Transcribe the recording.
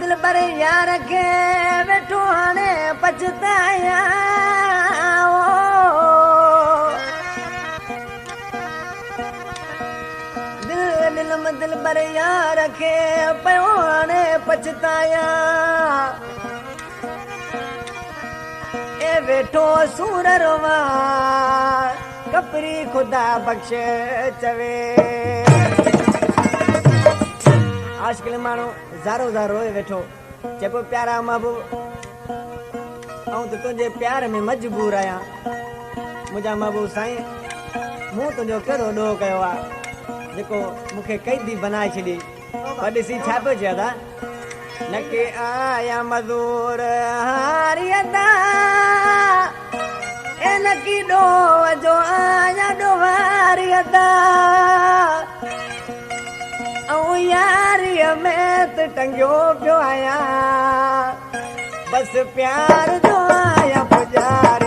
दिल पर यार के वेठो हाणे पछताया दिल पर यार के पयो हाणे पछताया ए वेठो सूर रोवा कपरी खुदा बख्श चवे आजकल मानो ज़ारो ज़ारो वेठो चेपो प्यारा महबूब ऐं तो तुझे प्यार में मजबूर आया मुझा महबूब साईं मूं तुझो कहिड़ो ॾोह कयो आहे जेको मूंखे कैदी बनाए छॾी पर ॾिसी छा पियो चए था न के आया मज़ूर हारियदा ए न की ॾोह जो आया ॾोहारियदा ऐं यारीअ में त टंगियो पियो आहियां बसि प्यार जो आया पुॼार